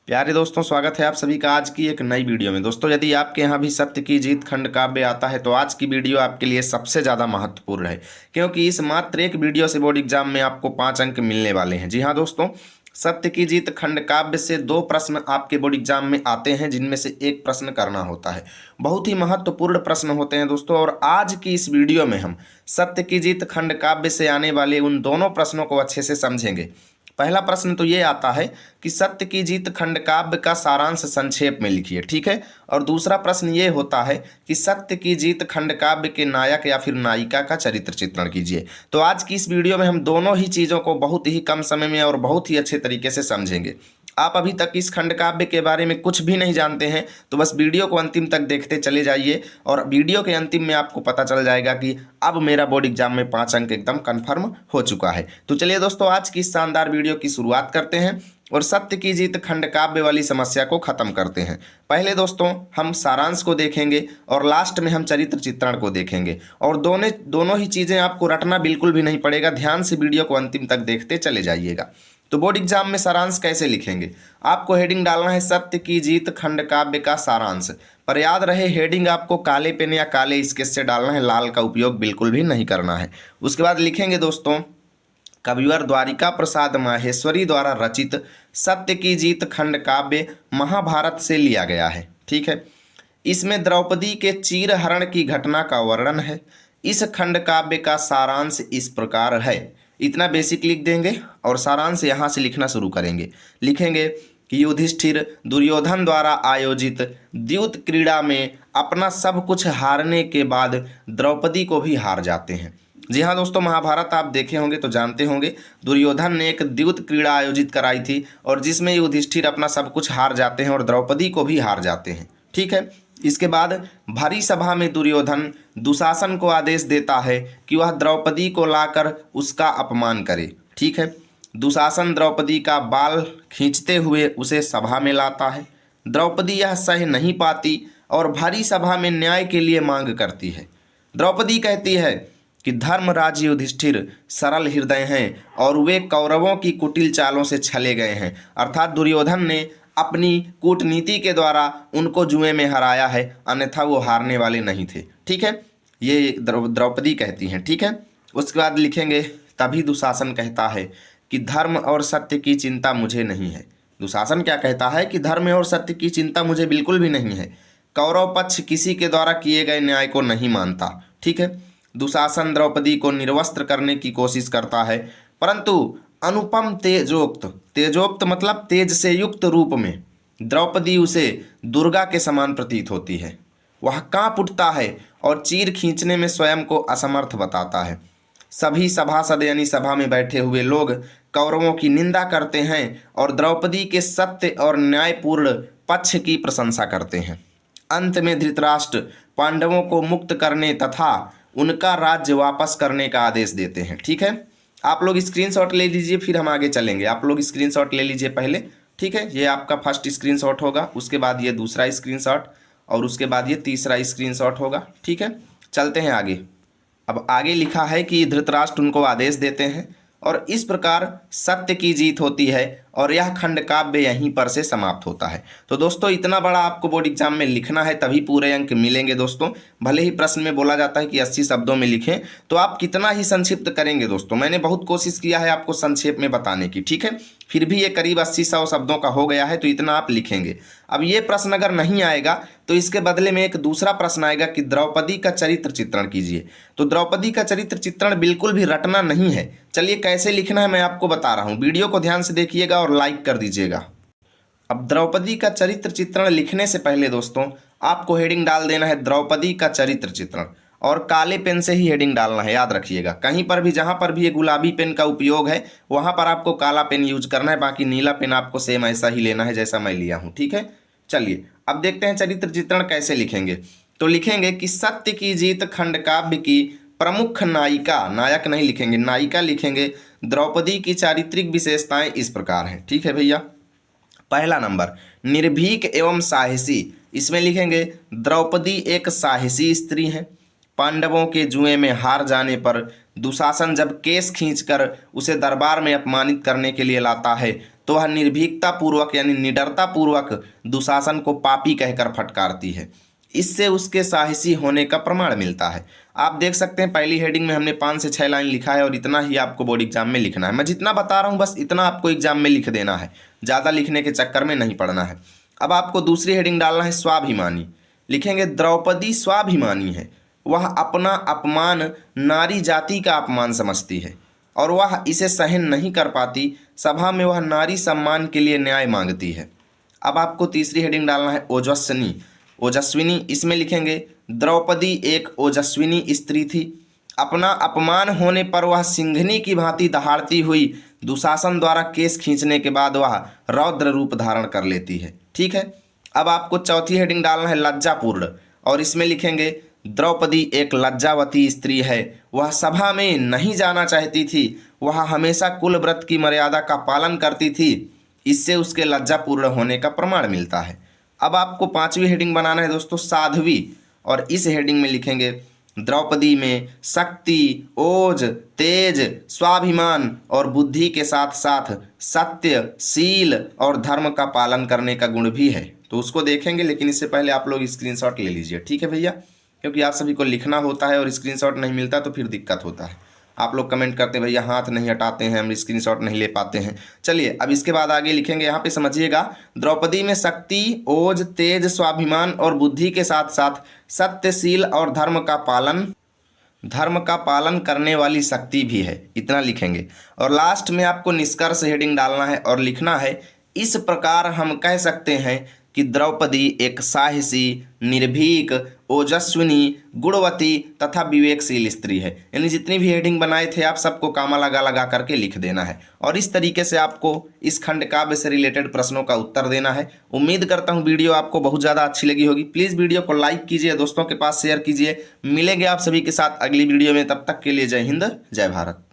प्यारे दोस्तों, स्वागत है आप सभी का आज की एक नई वीडियो में। दोस्तों, यदि आपके यहाँ भी सत्य की जीत खंड काव्य आता है तो आज की वीडियो आपके लिए सबसे ज़्यादा महत्वपूर्ण है, क्योंकि इस मात्र एक वीडियो से बोर्ड एग्जाम में आपको 5 अंक मिलने वाले हैं। जी हाँ दोस्तों, सत्य की जीत खंड काव्य से 2 प्रश्न आपके बोर्ड एग्जाम में आते हैं, जिनमें से एक प्रश्न करना होता है। बहुत ही महत्वपूर्ण प्रश्न होते हैं दोस्तों, और आज की इस वीडियो में हम सत्य की जीत खंड काव्य से आने वाले उन दोनों प्रश्नों को अच्छे से समझेंगे। पहला प्रश्न तो ये आता है कि सत्य की जीत खंड काव्य का सारांश संक्षेप में लिखिए, ठीक है। और दूसरा प्रश्न ये होता है कि सत्य की जीत खंड काव्य के नायक या फिर नायिका का चरित्र चित्रण कीजिए। तो आज की इस वीडियो में हम दोनों ही चीज़ों को बहुत ही कम समय में और बहुत ही अच्छे तरीके से समझेंगे। आप अभी तक इस खंड काव्य के बारे में कुछ भी नहीं जानते हैं तो बस वीडियो को अंतिम तक देखते चले जाइए, और वीडियो के अंतिम में आपको पता चल जाएगा कि अब मेरा बोर्ड एग्जाम में 5 अंक एकदम कंफर्म हो चुका है। तो चलिए दोस्तों, आज की इस शानदार वीडियो की शुरुआत करते हैं और सत्य की जीत खंड काव्य वाली समस्या को खत्म करते हैं। पहले दोस्तों हम सारांश को देखेंगे और लास्ट में हम चरित्र चित्रण को देखेंगे, और दोनों ही चीज़ें आपको रटना बिल्कुल भी नहीं पड़ेगा। ध्यान से वीडियो को अंतिम तक देखते चले जाइएगा। तो बोर्ड एग्जाम में सारांश कैसे लिखेंगे? आपको हेडिंग डालना है सत्य की जीत खंड काव्य का सारांश, पर याद रहे हेडिंग आपको काले पेन या काले स्केच से डालना है, लाल का उपयोग बिल्कुल भी नहीं करना है। उसके बाद लिखेंगे दोस्तों, कविवर द्वारिका प्रसाद माहेश्वरी द्वारा रचित सत्य की जीत खंड काव्य महाभारत से लिया गया है, ठीक है। इसमें द्रौपदी के चीर हरण की घटना का वर्णन है। इस खंड काव्य का सारांश इस प्रकार है। इतना बेसिक लिख देंगे और सारांश यहाँ से लिखना शुरू करेंगे। लिखेंगे कि युधिष्ठिर दुर्योधन द्वारा आयोजित द्यूत क्रीड़ा में अपना सब कुछ हारने के बाद द्रौपदी को भी हार जाते हैं। जी हाँ दोस्तों, महाभारत आप देखे होंगे तो जानते होंगे, दुर्योधन ने एक द्यूत क्रीड़ा आयोजित कराई थी और जिसमें युधिष्ठिर अपना सब कुछ हार जाते हैं और द्रौपदी को भी हार जाते हैं, ठीक है। इसके बाद भरी सभा में दुर्योधन दुशासन को आदेश देता है कि वह द्रौपदी को लाकर उसका अपमान करे, ठीक है। दुशासन द्रौपदी का बाल खींचते हुए उसे सभा में लाता है। द्रौपदी यह सह नहीं पाती और भरी सभा में न्याय के लिए मांग करती है। द्रौपदी कहती है कि धर्मराज युधिष्ठिर सरल हृदय हैं और वे कौरवों की कुटिल चालों से छले गए हैं, अर्थात दुर्योधन ने अपनी कूटनीति के द्वारा उनको जुए में हराया है, अन्यथा वो हारने वाले नहीं थे, ठीक है। ये द्रौपदी कहती हैं, ठीक है। उसके बाद लिखेंगे, तभी दुशासन कहता है कि धर्म और सत्य की चिंता मुझे नहीं है। दुशासन क्या कहता है कि धर्म और सत्य की चिंता मुझे बिल्कुल भी नहीं है। कौरव पक्ष किसी के द्वारा किए गए न्याय को नहीं मानता, ठीक है। दुशासन द्रौपदी को निर्वस्त्र करने की कोशिश करता है, परंतु अनुपम तेजोक्त, तेजोक्त मतलब तेज से युक्त रूप में द्रौपदी उसे दुर्गा के समान प्रतीत होती है। वह कांप उठता है और चीर खींचने में स्वयं को असमर्थ बताता है। सभी सभासद यानी सभा में बैठे हुए लोग कौरवों की निंदा करते हैं और द्रौपदी के सत्य और न्यायपूर्ण पक्ष की प्रशंसा करते हैं। अंत में धृतराष्ट्र पांडवों को मुक्त करने तथा उनका राज्य वापस करने का आदेश देते हैं, ठीक है। आप लोग स्क्रीनशॉट ले लीजिए, फिर हम आगे चलेंगे। आप लोग स्क्रीनशॉट ले लीजिए पहले, ठीक है। ये आपका फर्स्ट स्क्रीनशॉट होगा, उसके बाद ये दूसरा स्क्रीनशॉट और उसके बाद ये तीसरा स्क्रीनशॉट होगा, ठीक है। चलते हैं आगे। अब आगे लिखा है कि धृतराष्ट्र उनको आदेश देते हैं और इस प्रकार सत्य की जीत होती है और यह खंड काव्य यहीं पर से समाप्त होता है। तो दोस्तों, इतना बड़ा आपको बोर्ड एग्जाम में लिखना है, तभी पूरे अंक मिलेंगे दोस्तों। भले ही प्रश्न में बोला जाता है कि 80 शब्दों में लिखें, तो आप कितना ही संक्षिप्त करेंगे दोस्तों। मैंने बहुत कोशिश किया है आपको संक्षेप में बताने की, ठीक है। फिर भी ये करीब 80-100 शब्दों का हो गया है, तो इतना आप लिखेंगे। अब ये प्रश्न अगर नहीं आएगा तो इसके बदले में एक दूसरा प्रश्न आएगा कि द्रौपदी का चरित्र चित्रण कीजिए। तो द्रौपदी का चरित्र चित्रण बिल्कुल भी रटना नहीं है। चलिए कैसे लिखना है मैं आपको बता रहा हूँ, वीडियो को ध्यान से देखिएगा और लाइक कर दीजिएगा। अब द्रौपदी का चरित्र चित्रण लिखने से पहले दोस्तों आपको हेडिंग डाल देना है द्रौपदी का चरित्र चित्रण, और काले पेन से ही हेडिंग डालना है, याद रखिएगा। कहीं पर भी जहां पर भी ये गुलाबी पेन का उपयोग है वहां पर आपको काला पेन यूज करना है, बाकी नीला पेन आपको सेम ऐसा ही लेना है जैसा मैं लिया हूं, ठीक है। चलिए अब देखते हैं चरित्र चित्रण कैसे लिखेंगे। तो लिखेंगे कि सत्य की जीत खंड काव्य की प्रमुख नायिका, नायक नहीं लिखेंगे, नायिका लिखेंगे, द्रौपदी की चारित्रिक विशेषताएं इस प्रकार हैं, ठीक है भैया। पहला नंबर, निर्भीक एवं साहसी। इसमें लिखेंगे द्रौपदी एक साहसी स्त्री है। पांडवों के जुए में हार जाने पर दुशासन जब केस खींचकर उसे दरबार में अपमानित करने के लिए लाता है तो वह निर्भीकता पूर्वक यानी निडरता पूर्वक दुशासन को पापी कहकर फटकारती है। इससे उसके साहसी होने का प्रमाण मिलता है। आप देख सकते हैं पहली हेडिंग में हमने 5 से 6 लाइन लिखा है और इतना ही आपको बोर्ड एग्जाम में लिखना है। मैं जितना बता रहा हूँ बस इतना आपको एग्जाम में लिख देना है, ज़्यादा लिखने के चक्कर में नहीं पड़ना है। अब आपको दूसरी हेडिंग डालना है स्वाभिमानी। लिखेंगे द्रौपदी स्वाभिमानी है, वह अपना अपमान नारी जाति का अपमान समझती है और वह इसे सहन नहीं कर पाती। सभा में वह नारी सम्मान के लिए न्याय मांगती है। अब आपको तीसरी हेडिंग डालना है ओजस्विनी। ओजस्विनी, इसमें लिखेंगे द्रौपदी एक ओजस्विनी स्त्री थी। अपना अपमान होने पर वह सिंघनी की भांति दहाड़ती हुई दुशासन द्वारा केस खींचने के बाद वह रौद्र रूप धारण कर लेती है। ठीक है। अब आपको चौथी हेडिंग डालना है लज्जापूर्ण और इसमें लिखेंगे द्रौपदी एक लज्जावती स्त्री है, वह सभा में नहीं जाना चाहती थी, वह हमेशा कुल व्रत की मर्यादा का पालन करती थी। इससे उसके लज्जापूर्ण होने का प्रमाण मिलता है। अब आपको पांचवी हेडिंग बनाना है दोस्तों साध्वी और इस हेडिंग में लिखेंगे द्रौपदी में शक्ति, ओज, तेज, स्वाभिमान और बुद्धि के साथ साथ सत्य, शील और धर्म का पालन करने का गुण भी है। तो उसको देखेंगे, लेकिन इससे पहले आप लोग स्क्रीनशॉट ले लीजिए। ठीक है भैया, क्योंकि आप सभी को लिखना होता है और स्क्रीनशॉट नहीं मिलता तो फिर दिक्कत होता है। आप लोग कमेंट करते हैं भैया हाथ नहीं हटाते हैं, हम स्क्रीनशॉट नहीं ले पाते हैं। चलिए अब इसके बाद आगे लिखेंगे, यहाँ पे समझिएगा द्रौपदी में शक्ति, ओज, तेज, स्वाभिमान और बुद्धि के साथ साथ सत्यशील और धर्म का पालन करने वाली शक्ति भी है, इतना लिखेंगे। और लास्ट में आपको निष्कर्ष हेडिंग डालना है और लिखना है इस प्रकार हम कह सकते हैं कि द्रौपदी एक साहसी, निर्भीक, ओजस्विनी, गुणवती तथा विवेकशील स्त्री है। यानी जितनी भी हेडिंग बनाए थे आप सबको कामा लगा लगा करके लिख देना है और इस तरीके से आपको इस खंड काव्य से रिलेटेड प्रश्नों का उत्तर देना है। उम्मीद करता हूँ वीडियो आपको बहुत ज़्यादा अच्छी लगी होगी। प्लीज़ वीडियो को लाइक कीजिए, दोस्तों के पास शेयर कीजिए। मिलेंगे आप सभी के साथ अगली वीडियो में, तब तक के लिए जय हिंद, जय भारत।